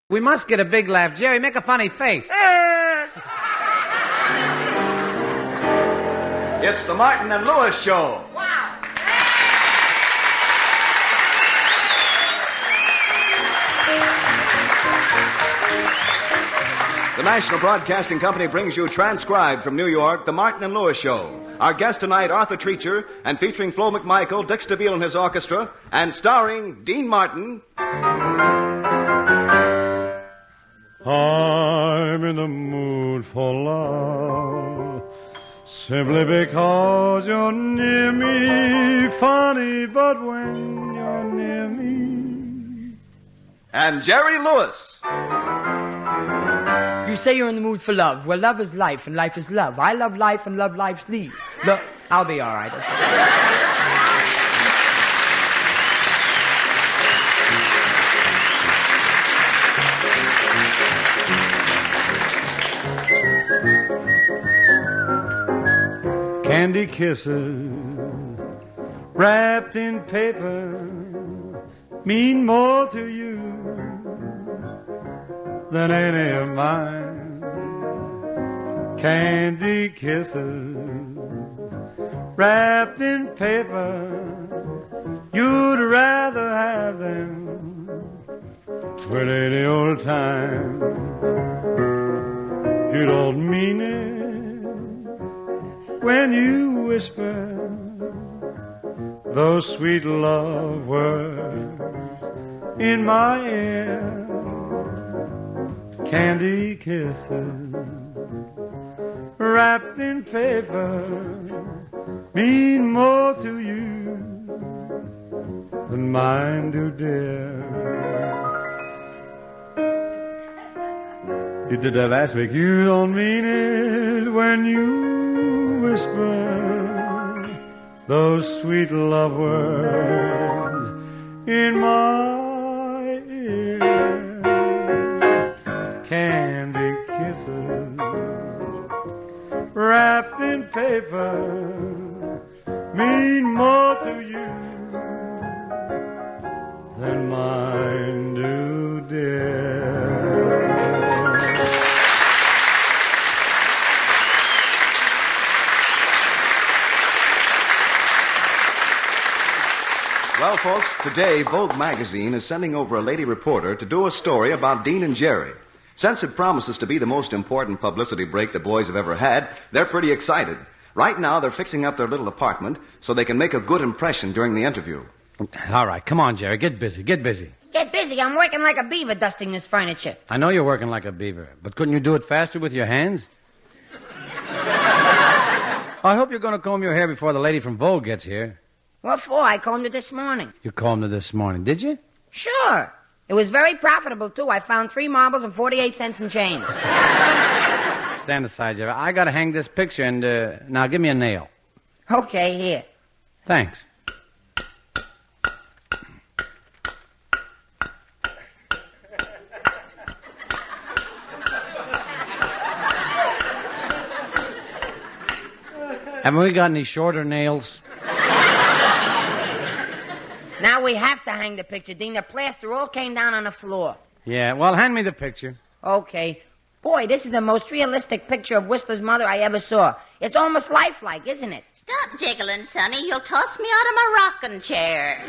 We must get a big laugh. Jerry, make a funny face. It's the Martin and Lewis Show. Wow. The National Broadcasting Company brings you transcribed from New York, the Martin and Lewis Show. Our guest tonight, Arthur Treacher, and featuring Flo McMichael, Dick Stabile and his orchestra, and starring Dean Martin. I'm in the mood for love, simply because you're near me. Funny, but when you're near me. And Jerry Lewis. You say you're in the mood for love. Well, love is life, and life is love. I love life, and love life's lead. Look, I'll be all right. Candy kisses wrapped in paper mean more to you than any of mine. Candy kisses wrapped in paper, you'd rather have them with any old time. You don't mean it when you whisper those sweet love words in my ear. Candy kisses wrapped in paper mean more to you than mine do, dear. You did that last week. You don't mean it when you whisper those sweet love words in my ear. Candy kisses wrapped in paper mean more to you than mine do, dear. Well, folks, today Vogue magazine is sending over a lady reporter to do a story about Dean and Jerry. Since it promises to be the most important publicity break the boys have ever had, they're pretty excited. Right now, they're fixing up their little apartment so they can make a good impression during the interview. All right, come on, Jerry. Get busy. Get busy. Get busy. I'm working like a beaver dusting this furniture. I know you're working like a beaver, but couldn't you do it faster with your hands? I hope you're going to comb your hair before the lady from Vogue gets here. What for? I combed it this morning. You combed it this morning, did you? Sure. It was very profitable, too. I found 3 marbles and 48 cents in change. Stand aside, Jerry. I got to hang this picture, and now give me a nail. Okay, here. Thanks. Haven't we got any shorter nails? Now we have to hang the picture, Dean. The plaster all came down on the floor. Yeah, well, hand me the picture. Okay. Boy, this is the most realistic picture of Whistler's mother I ever saw. It's almost lifelike, isn't it? Stop jiggling, Sonny. You'll toss me out of my rocking chair.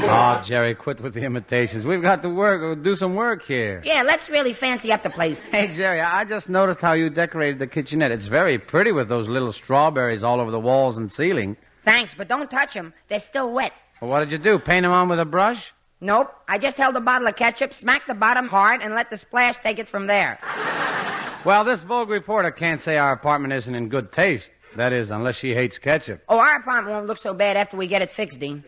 Oh, Jerry, quit with the imitations. We've got to do some work here. Yeah, let's really fancy up the place. Hey, Jerry, I just noticed how you decorated the kitchenette. It's very pretty with those little strawberries all over the walls and ceiling. Thanks, but don't touch them. They're still wet. Well, what did you do, paint them on with a brush? Nope. I just held a bottle of ketchup, smacked the bottom hard, and let the splash take it from there. Well, this Vogue reporter can't say our apartment isn't in good taste. That is, unless she hates ketchup. Oh, our apartment won't look so bad after we get it fixed, Dean.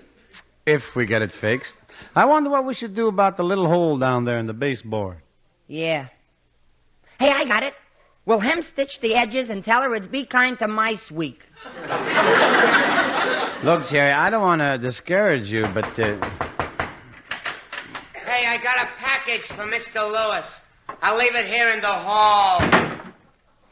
If we get it fixed. I wonder what we should do about the little hole down there in the baseboard. Yeah. Hey, I got it. We'll hem-stitch the edges and tell her it's Be Kind to Mice Week. Look, Jerry, I don't want to discourage you, but... Hey, I got a package for Mr. Lewis. I'll leave it here in the hall.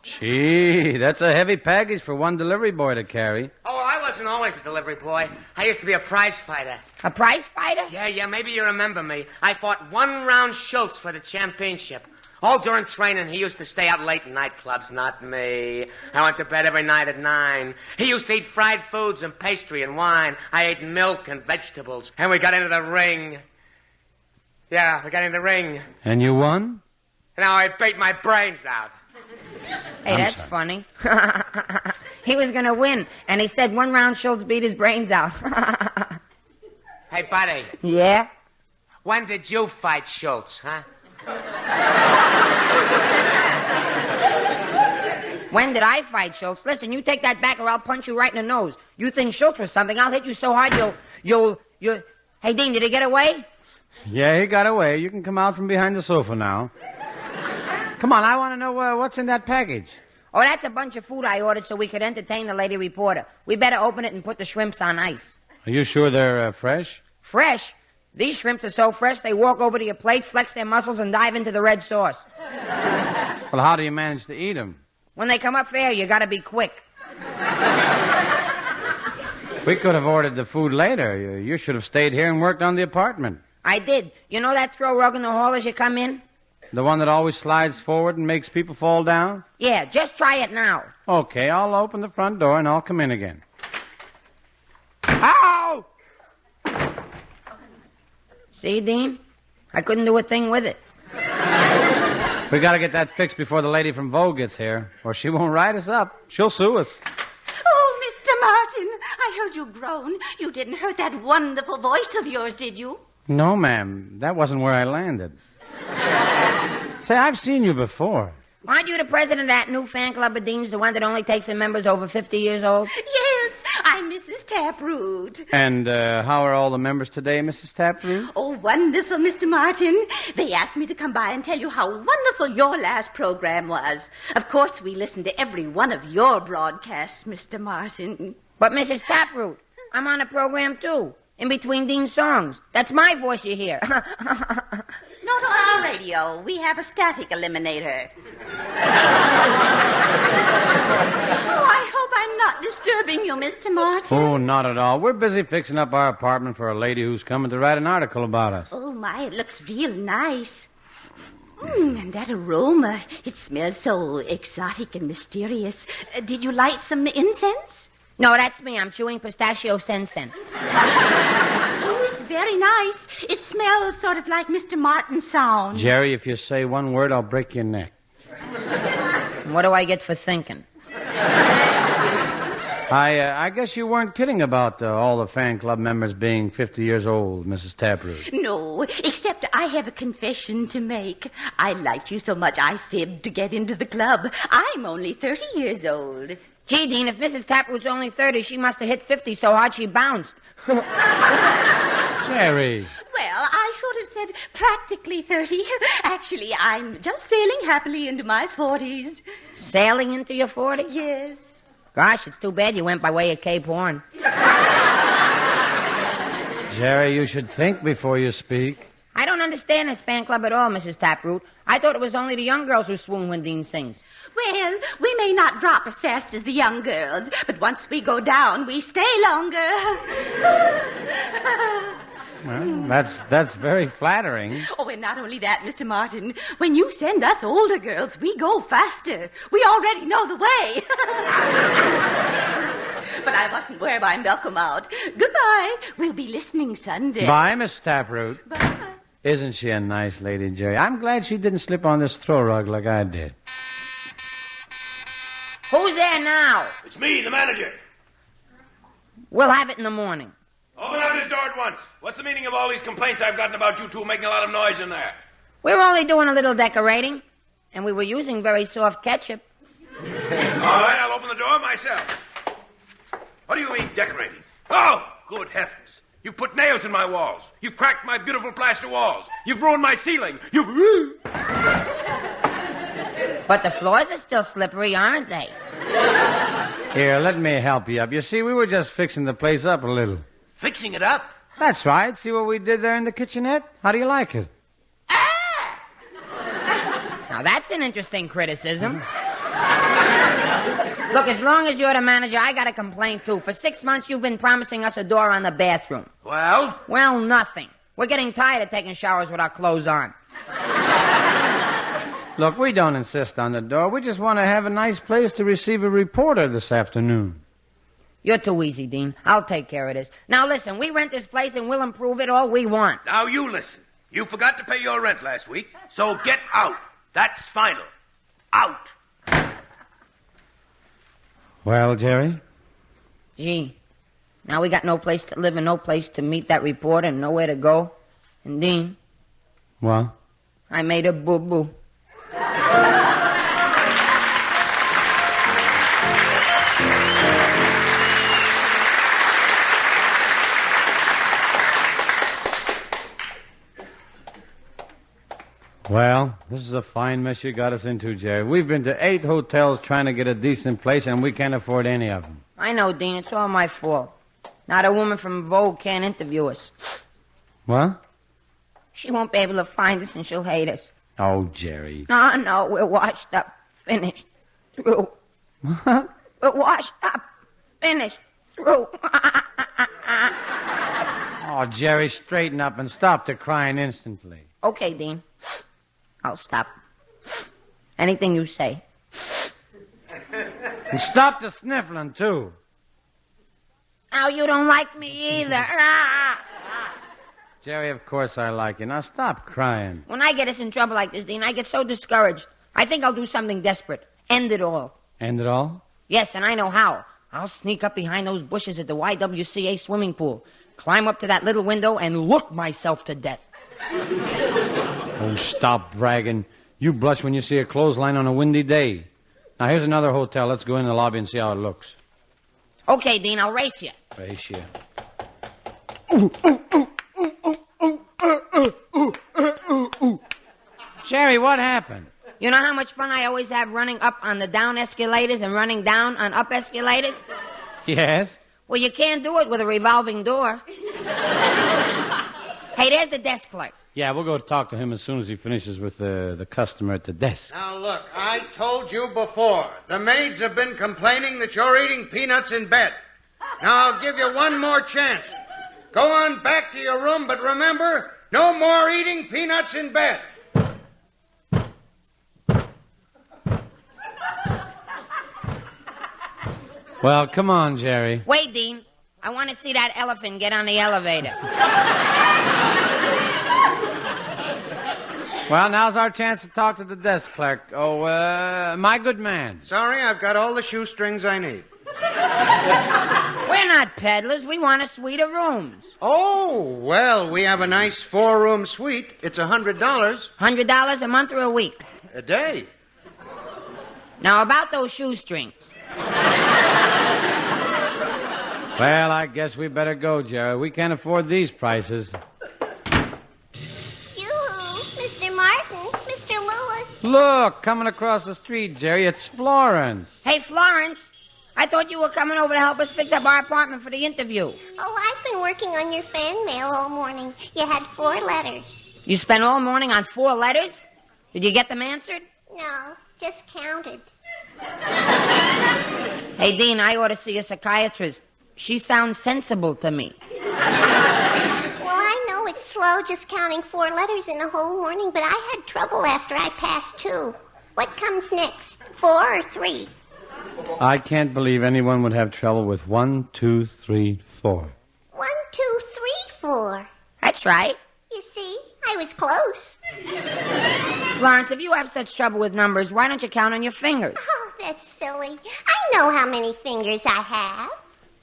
Gee, that's a heavy package for one delivery boy to carry. Oh, well, I wasn't always a delivery boy. I used to be a prize fighter. A prize fighter? Yeah, maybe you remember me. I fought 1 round Schultz for the championship. All during training, he used to stay out late in nightclubs, not me. I went to bed every night at 9. He used to eat fried foods and pastry and wine. I ate milk and vegetables. And we got into the ring. Yeah, we got in the ring. And you won? Now I beat my brains out. Hey, that's funny. He was going to win, and he said 1 round Schultz beat his brains out. Hey, buddy. Yeah? When did you fight Schultz, huh? When did I fight Schultz? Listen, you take that back or I'll punch you right in the nose. You think Schultz was something, I'll hit you so hard you'll... Hey, Dean, did he get away? Yeah, he got away. You can come out from behind the sofa now. Come on, I want to know what's in that package. Oh, that's a bunch of food I ordered so we could entertain the lady reporter. We better open it and put the shrimps on ice. Are you sure they're fresh? Fresh? These shrimps are so fresh they walk over to your plate, flex their muscles, and dive into the red sauce. Well, how do you manage to eat them? When they come up for air, you gotta be quick. We could have ordered the food later. You should have stayed here and worked on the apartment. I did. You know that throw rug in the hall as you come in? The one that always slides forward and makes people fall down? Yeah, just try it now. Okay, I'll open the front door and I'll come in again. Ow! See, Dean? I couldn't do a thing with it. We gotta get that fixed before the lady from Vogue gets here, or she won't write us up. She'll sue us. Oh, Mr. Martin, I heard you groan. You didn't hurt that wonderful voice of yours, did you? No, ma'am. That wasn't where I landed. Say, I've seen you before. Aren't you the president of that new fan club of Dean's, the one that only takes in members over 50 years old? Yes, I'm Mrs. Taproot. And how are all the members today, Mrs. Taproot? Oh, wonderful, Mr. Martin. They asked me to come by and tell you how wonderful your last program was. Of course, we listened to every one of your broadcasts, Mr. Martin. But, Mrs. Taproot, I'm on a program, too. In between Dean's songs. That's my voice you hear. Not on our radio. We have a static eliminator. Oh, I hope I'm not disturbing you, Mr. Martin. Oh, not at all. We're busy fixing up our apartment for a lady who's coming to write an article about us. Oh, my, it looks real nice. And that aroma, it smells so exotic and mysterious. Did you light some incense? No, that's me. I'm chewing pistachio sensen. Oh, it's very nice. It smells sort of like Mr. Martin's sound. Jerry, if you say one word, I'll break your neck. What do I get for thinking? I guess you weren't kidding about all the fan club members being 50 years old, Mrs. Taproot. No, except I have a confession to make. I liked you so much I fibbed to get into the club. I'm only 30 years old. Gee, Dean, if Mrs. Taproot's only 30, she must have hit 50 so hard she bounced. Jerry. Well, I should have said practically 30. Actually, I'm just sailing happily into my 40s. Sailing into your 40s? Yes. Gosh, it's too bad you went by way of Cape Horn. Jerry, you should think before you speak. I don't understand this fan club at all, Mrs. Taproot. I thought it was only the young girls who swoon when Dean sings. Well, we may not drop as fast as the young girls, but once we go down, we stay longer. Well, that's very flattering. Oh, and not only that, Mr. Martin. When you send us older girls, we go faster. We already know the way. But I mustn't wear my Malcolm out. Goodbye. We'll be listening Sunday. Bye, Miss Taproot. Bye. Isn't she a nice lady, Jerry? I'm glad she didn't slip on this throw rug like I did. Who's there now? It's me, the manager. We'll have it in the morning. Open up this door at once. What's the meaning of all these complaints I've gotten about you two making a lot of noise in there? We're only doing a little decorating, and we were using very soft ketchup. All right, I'll open the door myself. What do you mean, decorating? Oh, good heavens. You've put nails in my walls. You've cracked my beautiful plaster walls. You've ruined my ceiling. But the floors are still slippery, aren't they? Here, let me help you up. You see, we were just fixing the place up a little. Fixing it up? That's right. See what we did there in the kitchenette? How do you like it? Now, that's an interesting criticism. Look, as long as you're the manager, I got a complaint, too. For 6 months, you've been promising us a door on the bathroom. Well? Well, nothing. We're getting tired of taking showers with our clothes on. Look, we don't insist on the door. We just want to have a nice place to receive a reporter this afternoon. You're too easy, Dean. I'll take care of this. Now, listen, we rent this place and we'll improve it all we want. Now, you listen. You forgot to pay your rent last week, so get out. That's final. Out. Well, Jerry? Gee, now we got no place to live and no place to meet that reporter and nowhere to go. And, Dean, What? I made a boo-boo. Well, this is a fine mess you got us into, Jerry. We've been to 8 hotels trying to get a decent place, and we can't afford any of them. I know, Dean. It's all my fault. Now the woman from Vogue can't interview us. What? She won't be able to find us, and she'll hate us. Oh, Jerry. No, we're washed up, finished, through. What? We're washed up, finished, through. Oh, Jerry, straighten up and stop the crying instantly. Okay, Dean. I'll stop. Anything you say. And stop the sniffling, too. Now you don't like me either. Jerry, of course I like you. Now stop crying. When I get us in trouble like this, Dean, I get so discouraged. I think I'll do something desperate. End it all. End it all? Yes, and I know how. I'll sneak up behind those bushes at the YWCA swimming pool, climb up to that little window, and look myself to death. Oh, stop bragging. You blush when you see a clothesline on a windy day. Now, here's another hotel. Let's go in the lobby and see how it looks. Okay, Dean, I'll race you. Race you. Jerry, what happened? You know how much fun I always have running up on the down escalators and running down on up escalators? Yes? Well, you can't do it with a revolving door. Hey, there's the desk clerk. Yeah, we'll go talk to him as soon as he finishes with the customer at the desk. Now, look, I told you before. The maids have been complaining that you're eating peanuts in bed. Now, I'll give you one more chance. Go on back to your room, but remember, no more eating peanuts in bed. Well, come on, Jerry. Wait, Dean. I want to see that elephant get on the elevator. Well, now's our chance to talk to the desk clerk. Oh, my good man. Sorry, I've got all the shoestrings I need. We're not peddlers. We want a suite of rooms. Oh, well, we have a nice 4-room suite. It's $100. $100 a month or a week? A day. Now, about those shoestrings. Well, I guess we better go, Jerry. We can't afford these prices. Yoo-hoo, Mr. Martin, Mr. Lewis. Look, coming across the street, Jerry, it's Florence. Hey, Florence. I thought you were coming over to help us fix up our apartment for the interview. Oh, I've been working on your fan mail all morning. You had 4 letters. You spent all morning on 4 letters? Did you get them answered? No, just counted. Hey, Dean, I ought to see a psychiatrist. She sounds sensible to me. Well, I know it's slow just counting 4 letters in a whole morning, but I had trouble after I passed 2. What comes next, 4 or 3? I can't believe anyone would have trouble with 1, 2, 3, 4. 1, 2, 3, 4. That's right. You see, I was close. Florence, if you have such trouble with numbers, why don't you count on your fingers? Oh, that's silly. I know how many fingers I have.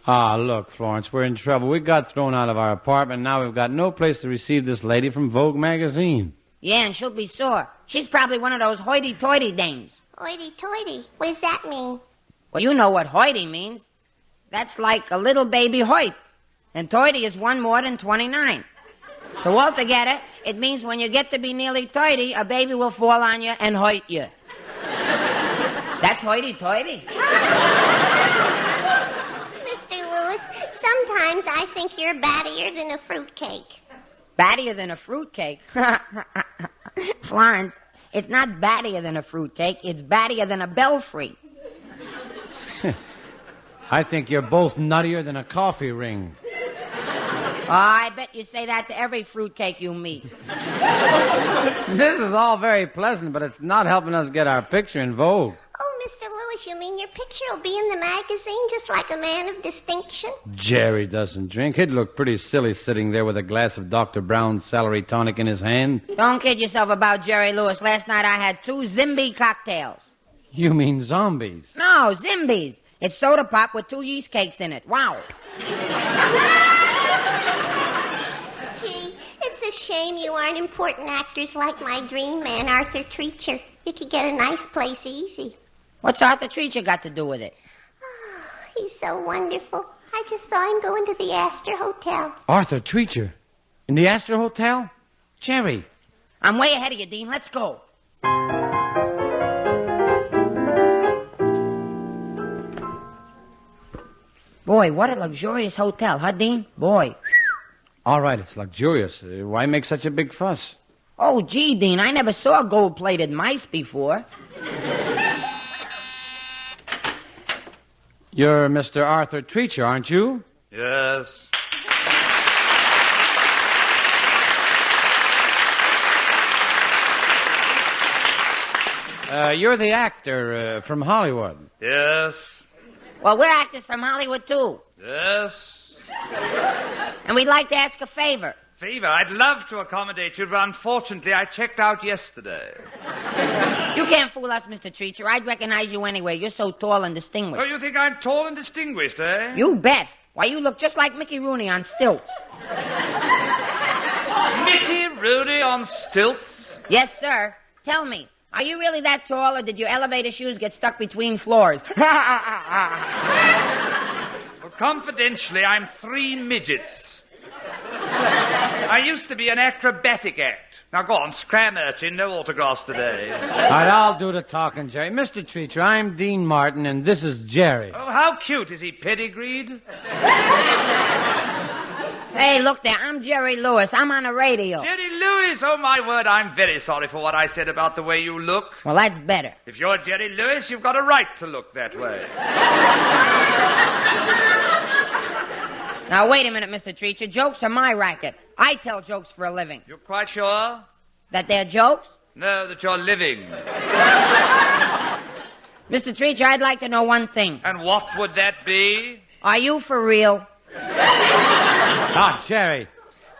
Ah, look, Florence, we're in trouble. We got thrown out of our apartment. Now we've got no place to receive this lady from Vogue magazine. Yeah, and she'll be sore. She's probably one of those hoity-toity dames. Hoity-toity. What does that mean? Well, you know what hoity means. That's like a little baby hoit. And toity is 1 more than 29. So altogether, it means when you get to be nearly 30, a baby will fall on you and hoit you. That's hoity-toity. Mr. Lewis, sometimes I think you're battier than a fruitcake. Battier than a fruitcake? Florence, it's not battier than a fruitcake. It's battier than a belfry. I think you're both nuttier than a coffee ring. Oh, I bet you say that to every fruitcake you meet. This is all very pleasant, but it's not helping us get our picture in Vogue. Oh, Mr. Lewis, you mean your picture will be in the magazine just like a man of distinction? Jerry doesn't drink. He'd look pretty silly sitting there with a glass of Dr. Brown's celery tonic in his hand. Don't kid yourself about Jerry Lewis. Last night I had 2 Zimby cocktails. You mean zombies? No, Zimbies. It's soda pop with 2 yeast cakes in it. Wow. Gee, it's a shame you aren't important actors like my dream man, Arthur Treacher. You could get a nice place easy. What's Arthur Treacher got to do with it? Oh, he's so wonderful. I just saw him go into the Astor Hotel. Arthur Treacher? In the Astor Hotel? Jerry. I'm way ahead of you, Dean. Let's go. Boy, what a luxurious hotel, huh, Dean? Boy. All right, it's luxurious. Why make such a big fuss? Oh, gee, Dean, I never saw gold-plated mice before. You're Mr. Arthur Treacher, aren't you? Yes. You're the actor from Hollywood. Yes. Well, we're actors from Hollywood, too. Yes. And we'd like to ask a favor. Favor? I'd love to accommodate you, but unfortunately I checked out yesterday. You can't fool us, Mr. Treacher. I'd recognize you anyway. You're so tall and distinguished. Oh, you think I'm tall and distinguished, eh? You bet. Why, you look just like Mickey Rooney on stilts. Mickey Rooney on stilts? Yes, sir. Tell me, are you really that tall, or did your elevator shoes get stuck between floors? Well, confidentially, I'm 3 midgets. I used to be an acrobatic act. Now go on, scram urchin, no autographs today. All right, I'll do the talking, Jerry. Mr. Treacher, I'm Dean Martin, and this is Jerry. Oh, how cute. Is he pedigreed? Hey, look there, I'm Jerry Lewis. I'm on the radio. Jerry Lewis, oh my word, I'm very sorry for what I said about the way you look. Well, that's better. If you're Jerry Lewis, you've got a right to look that way. Now, wait a minute, Mr. Treacher. Jokes are my racket. I tell jokes for a living. You're quite sure? That they're jokes? No, that you're living. Mr. Treacher, I'd like to know one thing. And what would that be? Are you for real? Ah, Jerry.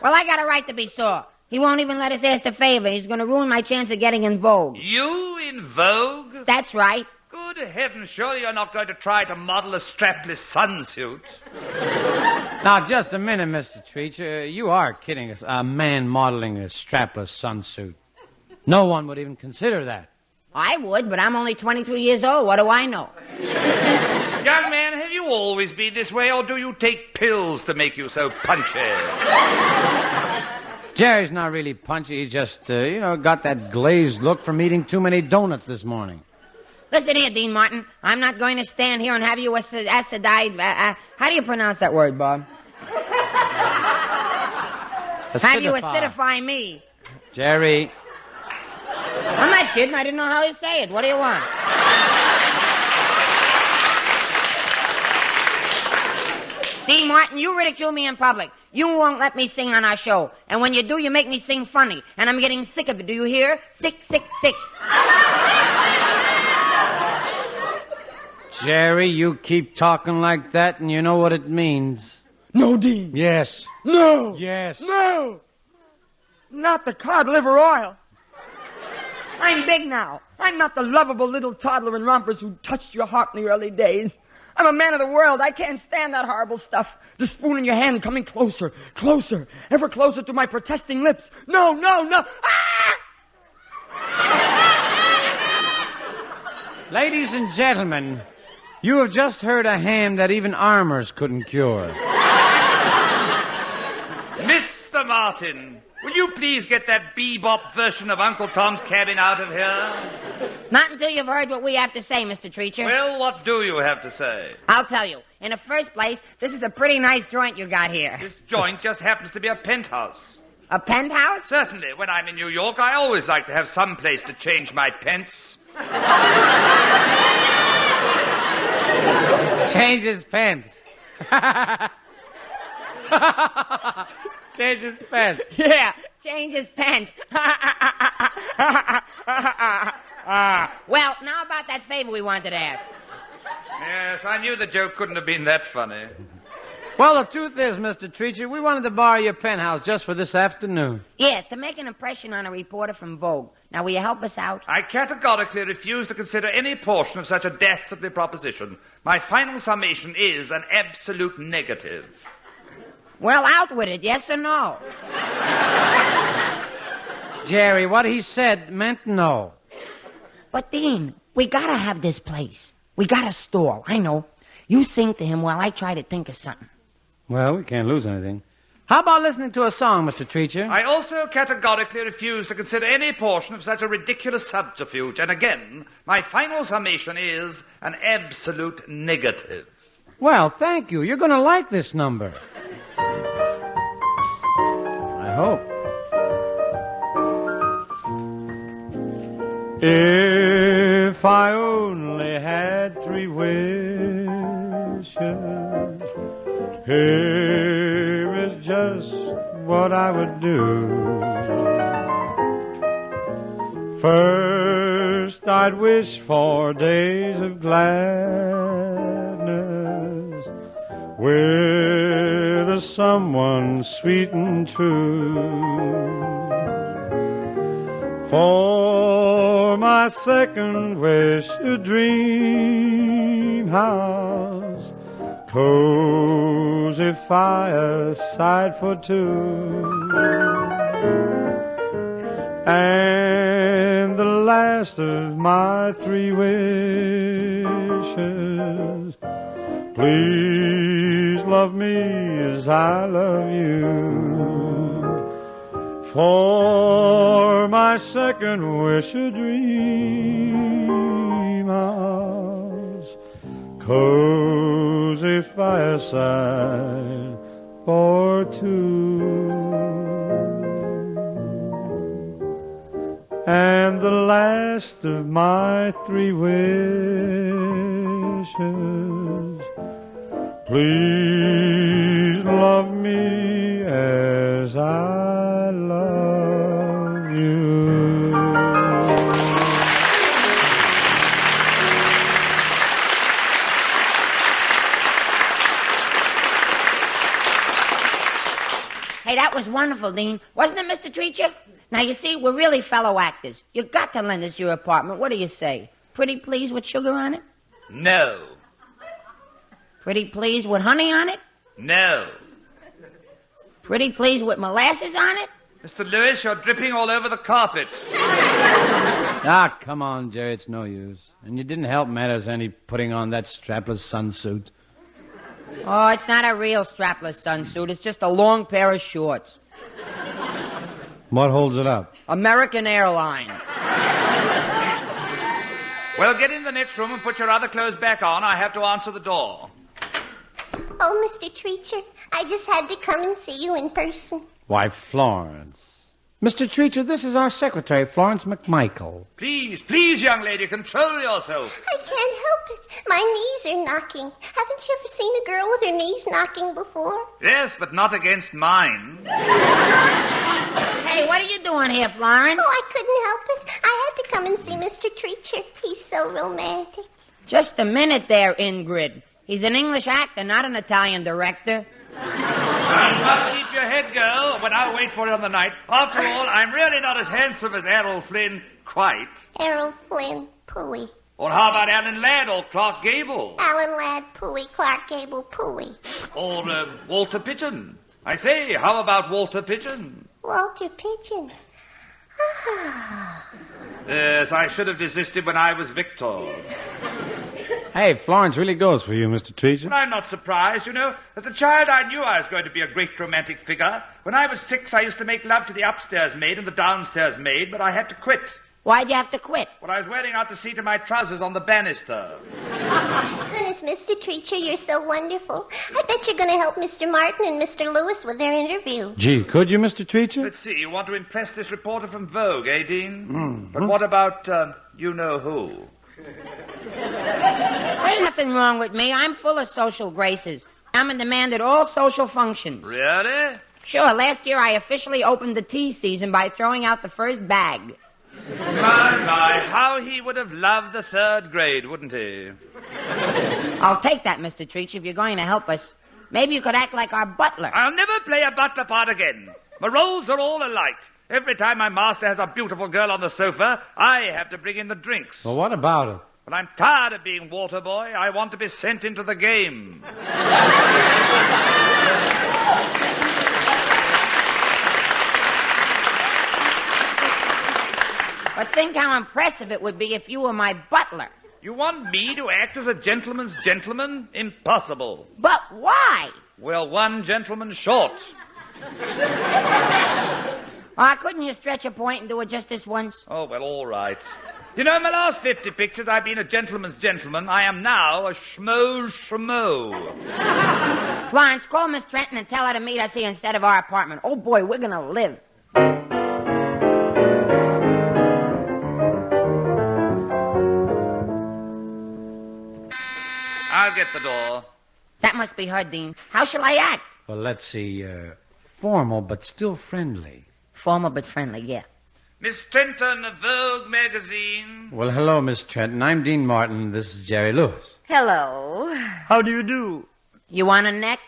Well, I got a right to be sore. He won't even let us ask a favor. He's going to ruin my chance of getting in Vogue. You in Vogue? That's right. Good heavens, surely you're not going to try to model a strapless sunsuit. Now, just a minute, Mr. Treacher. You are kidding us. A man modeling a strapless sunsuit. No one would even consider that. I would, but I'm only 22 years old. What do I know? Young man, have you always been this way, or do you take pills to make you so punchy? Jerry's not really punchy. He just, got that glazed look from eating too many donuts this morning. Listen here, Dean Martin. I'm not going to stand here and have you acidify. How do you pronounce that word, Bob? Have you acidify me. Jerry. I'm not kidding. I didn't know how to say it. What do you want? Dean Martin, you ridicule me in public. You won't let me sing on our show. And when you do, you make me sing funny. And I'm getting sick of it. Do you hear? Sick, sick, sick. Jerry, you keep talking like that, and you know what it means. No, Dean. Yes. No. Yes. No. Not the cod liver oil. I'm big now. I'm not the lovable little toddler in rompers who touched your heart in the early days. I'm a man of the world. I can't stand that horrible stuff. The spoon in your hand coming closer, closer, ever closer to my protesting lips. No, no, no. Ah! Ladies and gentlemen, you have just heard a ham that even armors couldn't cure. Mr. Martin, will you please get that bebop version of Uncle Tom's Cabin out of here? Not until you've heard what we have to say, Mr. Treacher. Well, what do you have to say? I'll tell you. In the first place, this is a pretty nice joint you got here. This joint just happens to be a penthouse. A penthouse? Certainly. When I'm in New York, I always like to have some place to change my pence. Change his pants. Change his pants. Yeah, change his pants. Well, now about that favor we wanted to ask. Yes, I knew the joke couldn't have been that funny. Well, the truth is, Mr. Treacher, we wanted to borrow your penthouse just for this afternoon. Yeah, to make an impression on a reporter from Vogue. Now, will you help us out? I categorically refuse to consider any portion of such a dastardly proposition. My final summation is an absolute negative. Well, out with it, yes or no? Jerry, what he said meant no. But, Dean, we gotta have this place. We gotta stall, I know. You sing to him while I try to think of something. Well, we can't lose anything. How about listening to a song, Mr. Treacher? I also categorically refuse to consider any portion of such a ridiculous subterfuge. And again, my final summation is an absolute negative. Well, thank you. You're going to like this number. I hope. If I only had 3 wishes, here is just what I would do. First, I'd wish for days of gladness with a someone sweet and true. For my second wish, a dream house, cozy fireside for 2. And the last of my 3 wishes, please love me as I love you. For my second wish, a dream house, cozy fireside for 2. And the last of my 3 wishes, please love me as I love you. Hey, that was wonderful, Dean. Wasn't it, Mr. Treacher? Now, you see, we're really fellow actors. You got to lend us your apartment. What do you say? Pretty please with sugar on it? No. Pretty please with honey on it? No. Pretty please with molasses on it? Mr. Lewis, you're dripping all over the carpet. Ah, come on, Jerry, it's no use. And you didn't help matters any putting on that strapless sunsuit. Oh, it's not a real strapless sunsuit. It's just a long pair of shorts. What holds it up? American Airlines. Well, get in the next room and put your other clothes back on. I have to answer the door. Oh, Mr. Treacher, I just had to come and see you in person. Why, Florence. Mr. Treacher, this is our secretary, Florence McMichael. Please, young lady, control yourself. I can't help it. My knees are knocking. Haven't you ever seen a girl with her knees knocking before? Yes, but not against mine. Hey, what are you doing here, Florence? Oh, I couldn't help it. I had to come and see Mr. Treacher. He's so romantic. Just a minute there, Ingrid. He's an English actor, not an Italian director. You must keep your head, girl, when I'll wait for it on the night. After all, I'm really not as handsome as Errol Flynn, quite. Errol Flynn, pooey. Or how about Alan Ladd or Clark Gable? Alan Ladd, pooey. Clark Gable, pooey. Or Walter Pigeon. I say, how about Walter Pigeon? Walter Pigeon. Yes, I should have desisted when I was Victor. Hey, Florence really goes for you, Mr. Treacher. But I'm not surprised, you know. As a child, I knew I was going to be a great romantic figure. When I was 6, I used to make love to the upstairs maid and the downstairs maid, but I had to quit. Why'd you have to quit? Well, I was wearing out the seat of my trousers on the banister. Goodness, Mr. Treacher, you're so wonderful. I bet you're going to help Mr. Martin and Mr. Lewis with their interview. Gee, could you, Mr. Treacher? Let's see, you want to impress this reporter from Vogue, eh, Dean? But what about, you-know-who? Wait ain't nothing wrong with me. I'm full of social graces. I'm in demand at all social functions. Really? Sure, last year I officially opened the tea season by throwing out the first bag. My, how he would have loved the 3rd grade, wouldn't he? I'll take that, Mr. Treacher, if you're going to help us. Maybe you could act like our butler. I'll never play a butler part again. My roles are all alike. Every time my master has a beautiful girl on the sofa, I have to bring in the drinks. Well, what about it? But I'm tired of being water boy. I want to be sent into the game. But think how impressive it would be if you were my butler. You want me to act as a gentleman's gentleman? Impossible. But why? Well, one gentleman short. Couldn't you stretch a point and do it just this once? Oh, well, all right. You know, in my last 50 pictures, I've been a gentleman's gentleman. I am now a schmo. Florence, call Miss Trenton and tell her to meet us here instead of our apartment. Oh, boy, we're going to live. I'll get the door. That must be her, Dean. How shall I act? Well, let's see. Formal but still friendly. Formal but friendly, yeah. Miss Trenton of Vogue magazine. Well, hello, Miss Trenton. I'm Dean Martin. This is Jerry Lewis. Hello. How do you do? You want a neck?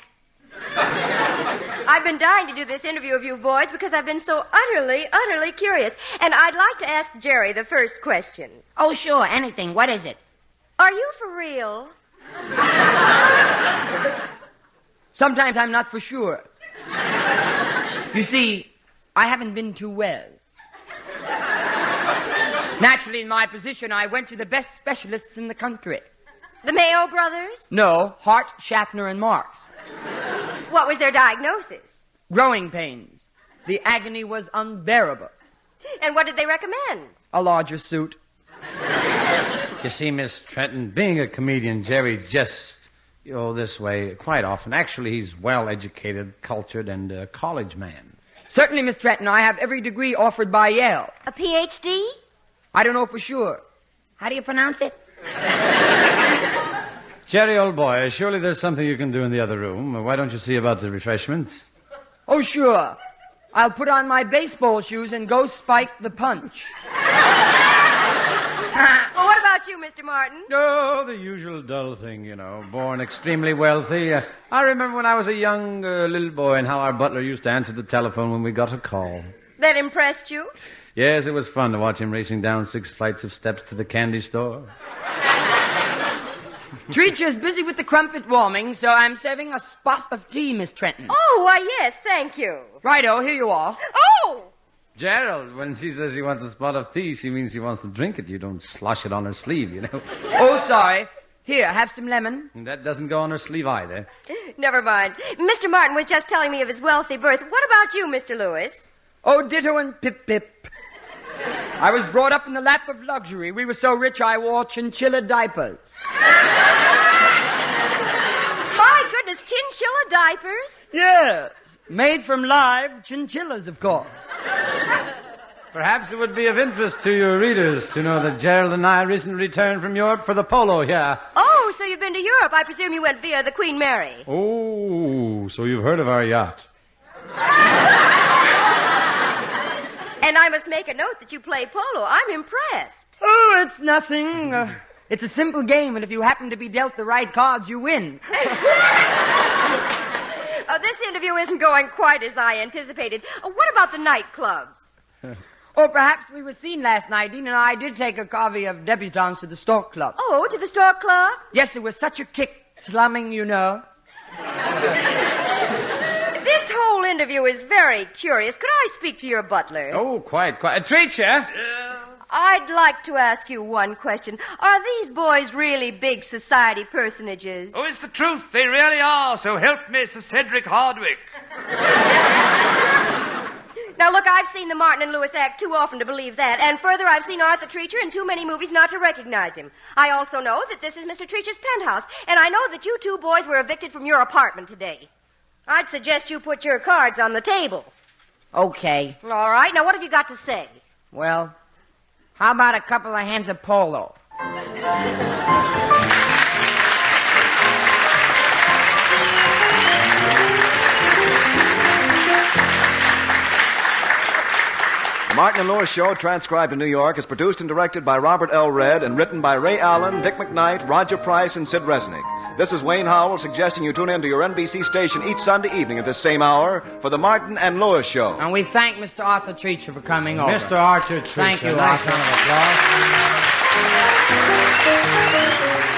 I've been dying to do this interview of you boys because I've been so utterly curious. And I'd like to ask Jerry the first question. Oh, sure, anything. What is it? Are you for real? Sometimes I'm not for sure. You see, I haven't been too well. Naturally, in my position, I went to the best specialists in the country. The Mayo brothers? No, Hart, Schaffner, and Marx. What was their diagnosis? Growing pains. The agony was unbearable. And what did they recommend? A larger suit. You see, Miss Trenton, being a comedian, Jerry just, this way quite often. Actually, he's well-educated, cultured, and a college man. Certainly, Miss Trenton, I have every degree offered by Yale. A Ph.D.? I don't know for sure. How do you pronounce it? Jerry, old boy, surely there's something you can do in the other room. Why don't you see about the refreshments? Oh, sure. I'll put on my baseball shoes and go spike the punch. Well, what about you, Mr. Martin? Oh, the usual dull thing, born extremely wealthy. I remember when I was a young little boy and how our butler used to answer the telephone when we got a call. That impressed you? Yes, it was fun to watch him racing down 6 flights of steps to the candy store. Treacher's busy with the crumpet warming, so I'm serving a spot of tea, Miss Trenton. Oh, why, yes, thank you. Righto, here you are. Oh! Gerald, when she says she wants a spot of tea, she means she wants to drink it. You don't slosh it on her sleeve, Oh, sorry. Here, have some lemon. And that doesn't go on her sleeve either. Never mind. Mr. Martin was just telling me of his wealthy birth. What about you, Mr. Lewis? Oh, ditto and pip-pip. I was brought up in the lap of luxury. We were so rich I wore chinchilla diapers. My goodness, chinchilla diapers? Yes, made from live chinchillas, of course. Perhaps it would be of interest to your readers to know that Gerald and I recently returned from Europe for the polo here. Oh, so you've been to Europe. I presume you went via the Queen Mary. Oh, so you've heard of our yacht. And I must make a note that you play polo. I'm impressed. Oh, it's nothing. It's a simple game, and if you happen to be dealt the right cards, you win. Oh, this interview isn't going quite as I anticipated. What about the nightclubs? Or perhaps we were seen last night. Dean and I did take a covey of debutantes to the Stork Club. Oh, to the Stork Club? Yes, it was such a kick, slumming, This whole interview is very curious. Could I speak to your butler? Oh, quite. Treacher? I'd like to ask you one question. Are these boys really big society personages? Oh, it's the truth. They really are. So help me, Sir Cedric Hardwick. Now, look, I've seen the Martin and Lewis act too often to believe that. And further, I've seen Arthur Treacher in too many movies not to recognize him. I also know that this is Mr. Treacher's penthouse. And I know that you two boys were evicted from your apartment today. I'd suggest you put your cards on the table. Okay. All right. Now, what have you got to say? Well, how about a couple of hands of polo? The Martin and Lewis Show, transcribed in New York, is produced and directed by Robert L. Redd and written by Ray Allen, Dick McKnight, Roger Price, and Sid Resnick. This is Wayne Howell suggesting you tune in to your NBC station each Sunday evening at this same hour for the Martin and Lewis Show. And we thank Mr. Arthur Treacher for coming over. Mr. Arthur Treacher. Thank you, Nice Arthur. round of applause.